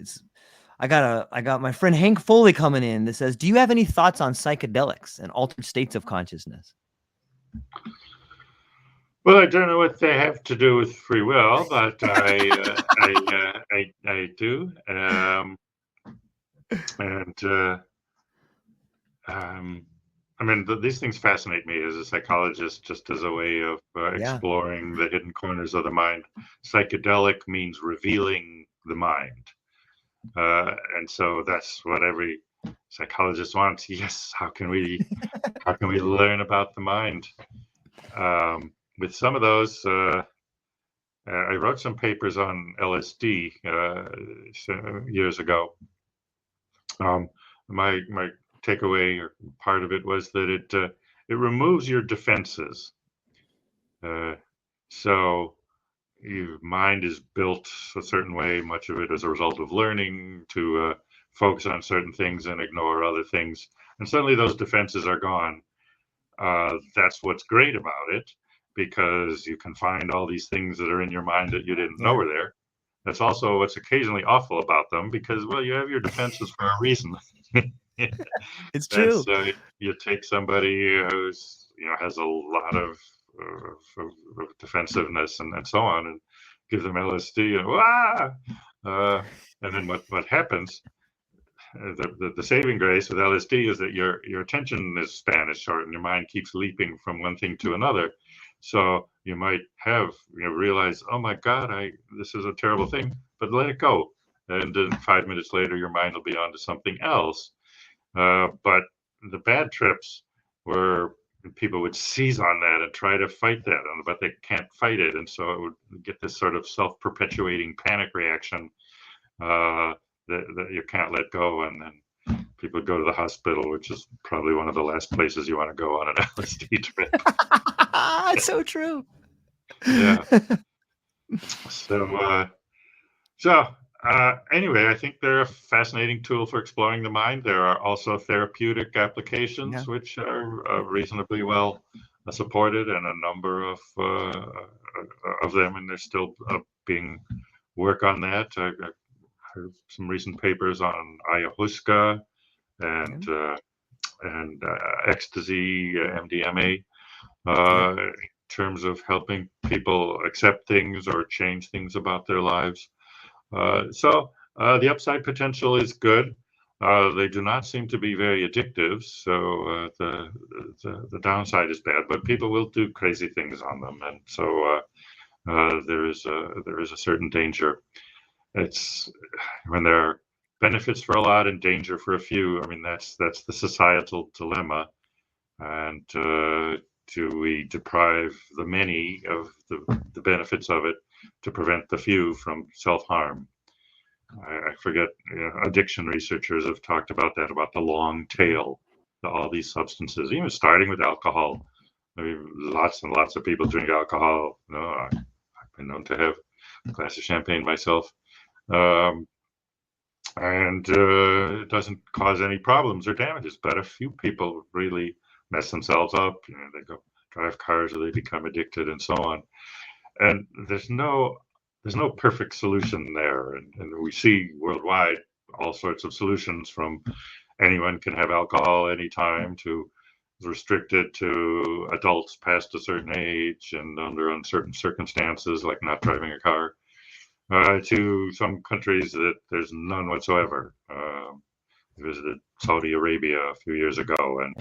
A: I got my friend Hank Foley coming in that says, "Do you have any thoughts on psychedelics and altered states of consciousness?"
B: Well, I don't know what they have to do with free will, but I do, and I mean, these things fascinate me as a psychologist, just as a way of exploring the hidden corners of the mind. Psychedelic means revealing the mind. And so that's what every psychologist wants. Yes, how can we learn about the mind? With some of those, I wrote some papers on LSD years ago. My takeaway, or part of it, was that it removes your defenses. So your mind is built a certain way, much of it as a result of learning to focus on certain things and ignore other things. And suddenly those defenses are gone. That's what's great about it, because you can find all these things that are in your mind that you didn't know were there. That's also what's occasionally awful about them, because, well, you have your defenses for a reason.
A: It's true.
B: You take somebody who's has a lot of defensiveness and so on, and give them LSD, and then what happens? The saving grace with LSD is that your attention span is short, and your mind keeps leaping from one thing to another. So you might have realize, oh my God, this is a terrible thing, but let it go, and then 5 minutes later, your mind will be on to something else. But the bad trips were people would seize on that and try to fight that, but they can't fight it, and so it would get this sort of self-perpetuating panic reaction that you can't let go, and then people go to the hospital, which is probably one of the last places you want to go on an LSD trip.
A: It's so true.
B: Yeah. Anyway, I think they're a fascinating tool for exploring the mind. There are also therapeutic applications, which are reasonably well supported, and a number of them, and there's still being work on that. some recent papers on ayahuasca
A: Okay.
B: and ecstasy, MDMA,
A: Yep.
B: in terms of helping people accept things or change things about their lives. So the upside potential is good. They do not seem to be very addictive, so the downside is bad. But people will do crazy things on them, and so there is a certain danger. It's when there are benefits for a lot and danger for a few. I mean, that's the societal dilemma. And do we deprive the many of the benefits of it to prevent the few from self-harm? I forget, addiction researchers have talked about that, about the long tail, all these substances, even starting with alcohol. I mean, lots and lots of people drink alcohol. I've been known to have a glass of champagne myself. Um, and it doesn't cause any problems or damages, but a few people really mess themselves up. They go drive cars or they become addicted and so on. And there's no perfect solution there. And we see worldwide all sorts of solutions, from anyone can have alcohol anytime to restricted to adults past a certain age and under uncertain circumstances, like not driving a car, to some countries that there's none whatsoever. I visited Saudi Arabia a few years ago, and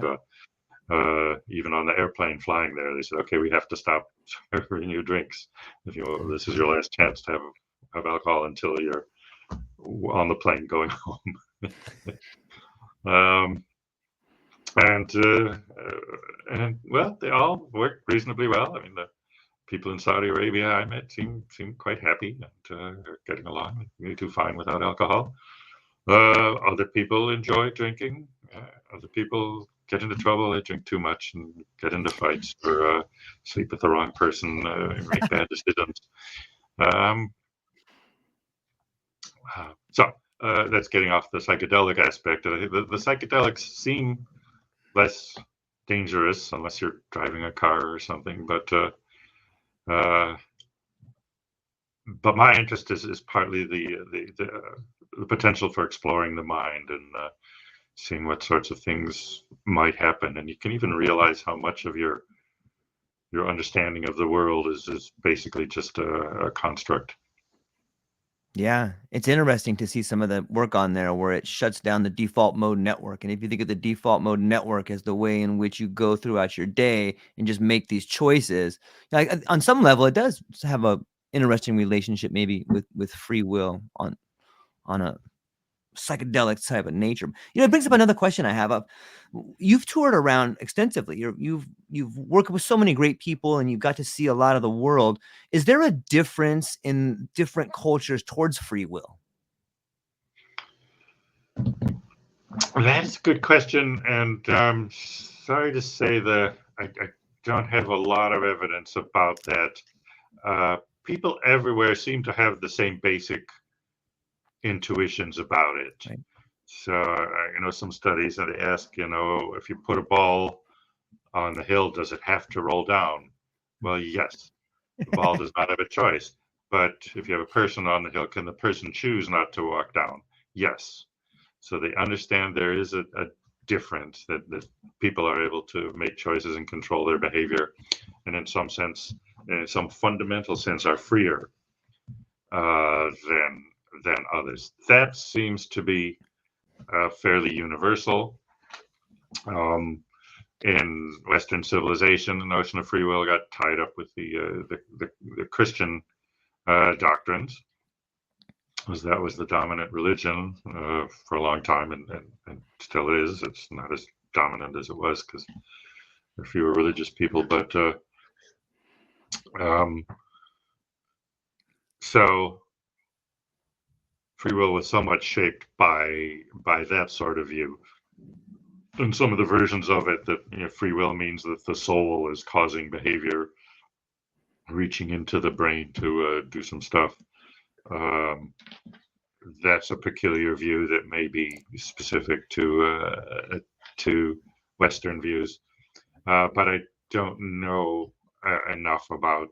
B: even on the airplane flying there, they said, "Okay, we have to stop serving you drinks. This is your last chance to have alcohol until you're on the plane going home." um, and well, they all work reasonably well. I mean, the people in Saudi Arabia I met seem quite happy and are getting along. They do fine without alcohol. Other people enjoy drinking. Other people get into trouble. They drink too much and get into fights, or sleep with the wrong person, make bad decisions. Um, so that's getting off the psychedelic aspect. I think the psychedelics seem less dangerous unless you're driving a car or something. Uh, but my interest is partly the potential for exploring the mind and seeing what sorts of things might happen. And you can even realize how much of your understanding of the world is basically just a construct.
A: Yeah, it's interesting to see some of the work on there where it shuts down the default mode network. And if you think of the default mode network as the way in which you go throughout your day and just make these choices, like on some level, it does have a interesting relationship maybe with free will on a psychedelic type of nature. It brings up another question I have. You've toured around extensively. You've worked with so many great people, and you've got to see a lot of the world. Is there a difference in different cultures towards free will?
B: That's a good question, and I'm sorry to say that I don't have a lot of evidence about that. People everywhere seem to have the same basic intuitions about it.
A: Right.
B: So, some studies that ask, if you put a ball on the hill, does it have to roll down? Well, yes, the ball does not have a choice. But if you have a person on the hill, can the person choose not to walk down? Yes. So they understand there is a difference, that people are able to make choices and control their behavior, and in some sense, in some fundamental sense, are freer than others. That seems to be fairly universal. In Western civilization, the notion of free will got tied up with the Christian doctrines, as that was the dominant religion for a long time, and still is. It's not as dominant as it was because there are fewer religious people, but um, so free will was somewhat shaped by that sort of view. And some of the versions of it, that free will means that the soul is causing behavior, reaching into the brain to do some stuff. Um, that's a peculiar view that may be specific to Western views, but I don't know enough about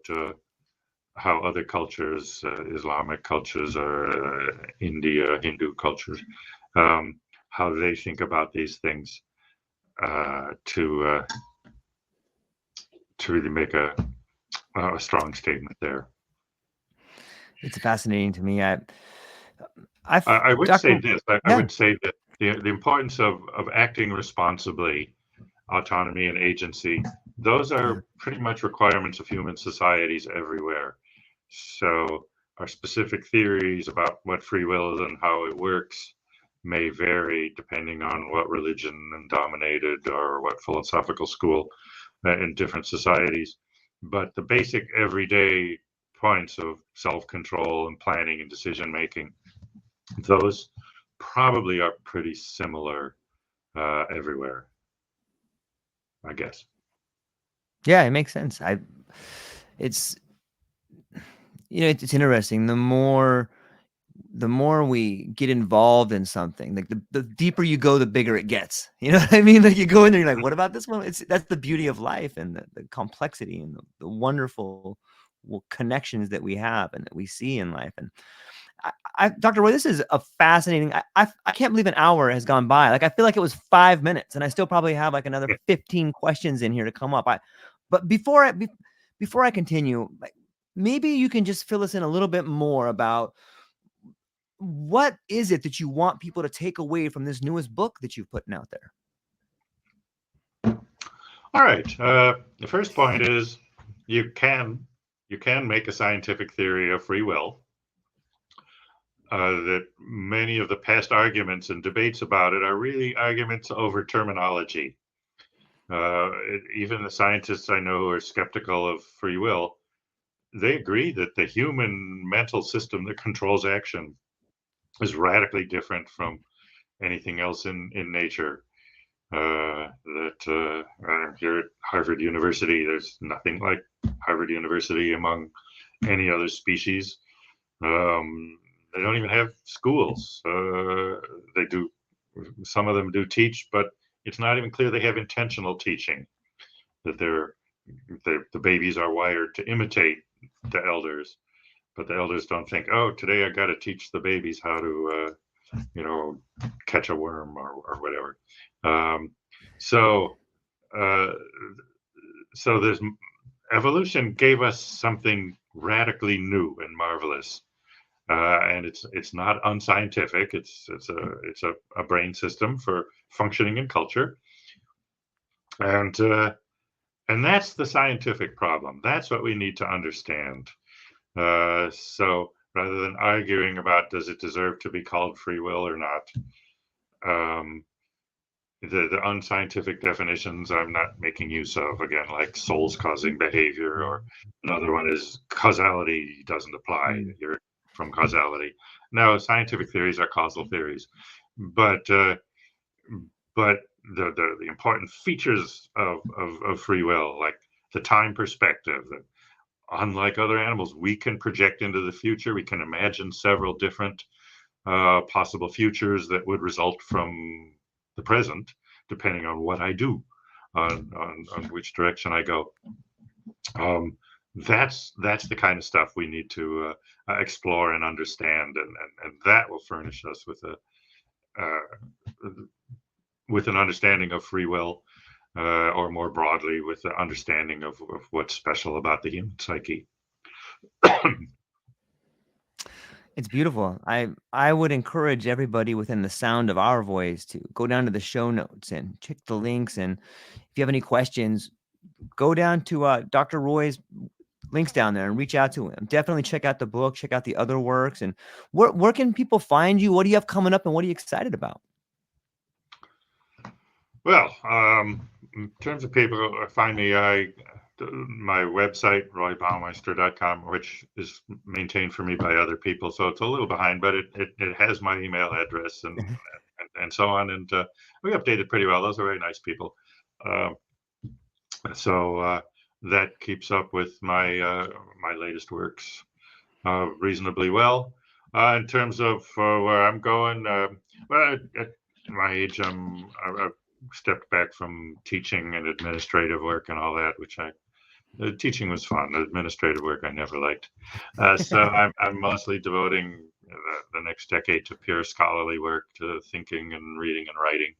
B: how other cultures, Islamic cultures or India, Hindu cultures, um, how they think about these things to really make a strong statement there.
A: It's fascinating to me. I've
B: I would say
A: Dr.
B: this. I
A: Yeah.
B: would say that the importance of acting responsibly, autonomy and agency, those
A: Yeah.
B: are pretty much requirements of human societies everywhere. So our specific theories about what free will is and how it works may vary depending on what religion dominated or what philosophical school in different societies. But the basic everyday points of self-control and planning and decision making, those probably are pretty similar everywhere, I guess.
A: Yeah, it makes sense. It's it's interesting. The more we get involved in something, like the deeper you go, the bigger it gets. You know what I mean? Like you go in there, you're like, what about this one? That's the beauty of life and the complexity and the wonderful connections that we have and that we see in life. And Dr. Roy, this is a fascinating. I can't believe an hour has gone by. Like I feel like it was 5 minutes, and I still probably have like another 15 questions in here to come up. But before I continue, like maybe you can just fill us in a little bit more about what is it that you want people to take away from this newest book that you've putting out there?
B: All right. The first point is you can you can make a scientific theory of free will. That many of the past arguments and debates about it are really arguments over terminology. Even the scientists I know who are skeptical of free will, they agree that the human mental system that controls action is radically different from anything else in nature. Here at Harvard University, there's nothing like Harvard University among any other species. They don't even have schools. They do, some of them do teach, but it's not even clear they have intentional teaching. That the babies are wired to imitate the elders, but the elders don't think, oh, today I got to teach the babies how to, catch a worm or whatever. Um, so, uh, so there's evolution gave us something radically new and marvelous, and it's not unscientific. It's a brain system for functioning in culture, and that's the scientific problem. That's what we need to understand. So rather than arguing about does it deserve to be called free will or not, um, the unscientific definitions I'm not making use of, again, like souls causing behavior, or another one is causality doesn't apply.
A: Mm.
B: You're from causality. No, scientific theories are causal theories, but but the important features of free will, like the time perspective, that unlike other animals, we can project into the future. We can imagine several different possible futures that would result from the present, depending on what I do, on which direction I go. Um, that's the kind of stuff we need to explore and understand, and that will furnish us with an understanding of free will, or more broadly, with the understanding of what's special about the human psyche.
A: It's beautiful. I would encourage everybody within the sound of our voice to go down to the show notes and check the links. And if you have any questions, go down to Dr. Roy's links down there and reach out to him. Definitely check out the book, check out the other works. And where can people find you? What do you have coming up and what are you excited about?
B: Well, in terms of people who find me, my website, roybaumeister.com, which is maintained for me by other people, so it's a little behind, but it has my email address and so on, and we update it pretty well. Those are very nice people. Um, so that keeps up with my latest works reasonably well. In terms of where I'm going, well, at my age, I've stepped back from teaching and administrative work and all that, which I Teaching was fun. Administrative work I never liked. So I'm mostly devoting the next decade to pure scholarly work, to thinking and reading and writing.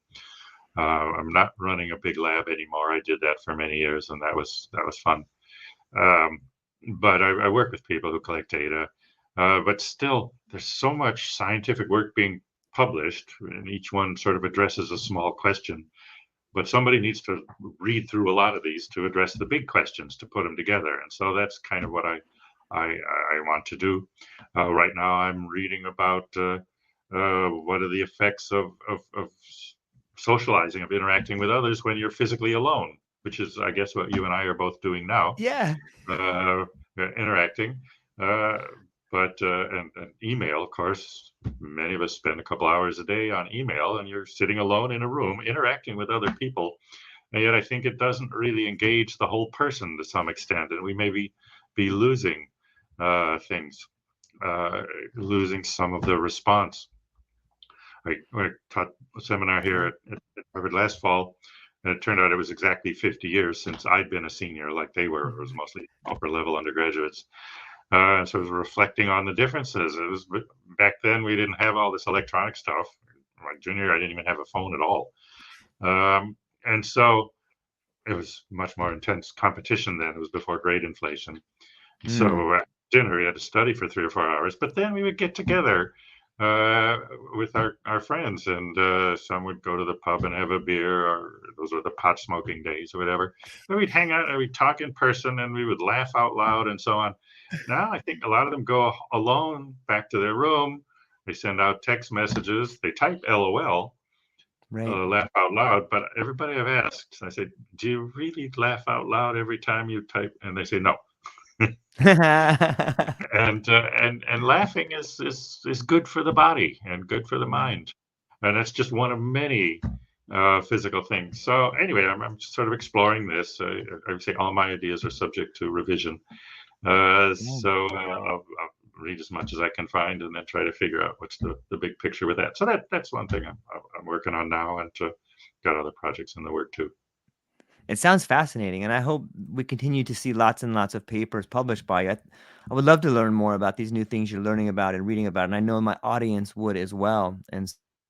B: I'm not running a big lab anymore. I did that for many years, and that was fun. Um, but I work with people who collect data. But still, there's so much scientific work being published, and each one sort of addresses a small question. But somebody needs to read through a lot of these to address the big questions, to put them together. And so that's kind of what I want to do. Right now, I'm reading about what are the effects of socializing, of interacting with others when you're physically alone, which is, I guess, what you and I are both doing now,
A: Yeah.
B: uh, interacting. Uh, and email, of course, many of us spend a couple hours a day on email, and you're sitting alone in a room interacting with other people. And yet, I think it doesn't really engage the whole person to some extent, and we may be losing things, uh, losing some of the response. I taught a seminar here
A: Yeah.
B: at Harvard last fall, and it turned out it was exactly 50 years since I'd been a senior, like they were. It was
A: Mhm.
B: mostly upper level undergraduates. So I was reflecting on the differences. It was back then we didn't have all this electronic stuff. My junior year, I didn't even have a phone at all, and so it was much more intense competition then. It was before grade inflation.
A: Mm.
B: So at dinner, we had to study for 3 or 4 hours, but then we would get together uh, with our friends, and some would go to the pub and have a beer, or those were the pot smoking days or whatever. But we'd hang out and we'd talk in person, and we would laugh out loud and so on. Now I think a lot of them go alone back to their room. They send out text messages. They type LOL,
A: Right.
B: laugh out loud. But everybody I've asked, I said, "Do you really laugh out loud every time you type?" And they say no. And laughing is good for the body and good for the
A: Right.
B: mind, and that's just one of many physical things. So anyway, I'm just sort of exploring this. I would say all my ideas are subject to revision.
A: Yeah.
B: I'll read as much as I can find, and then try to figure out what's the big picture with that. So that's one thing I'm working on now, and got other projects in the work too.
A: It sounds fascinating, and I hope we continue to see lots and lots of papers published by you. I would love to learn more about these new things you're learning about and reading about, and I know my audience would as well.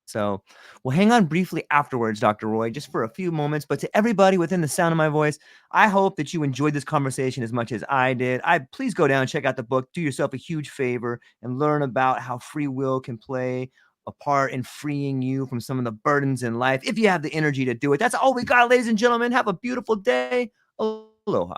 A: So we'll hang on briefly afterwards, Dr. Roy, just for a few moments. But to everybody within the sound of my voice, I hope that you enjoyed this conversation as much as I did. Please go down and check out the book. Do yourself a huge favor and learn about how free will can play a part in freeing you from some of the burdens in life if you have the energy to do it. That's all we got, ladies and gentlemen. Have a beautiful day. Aloha.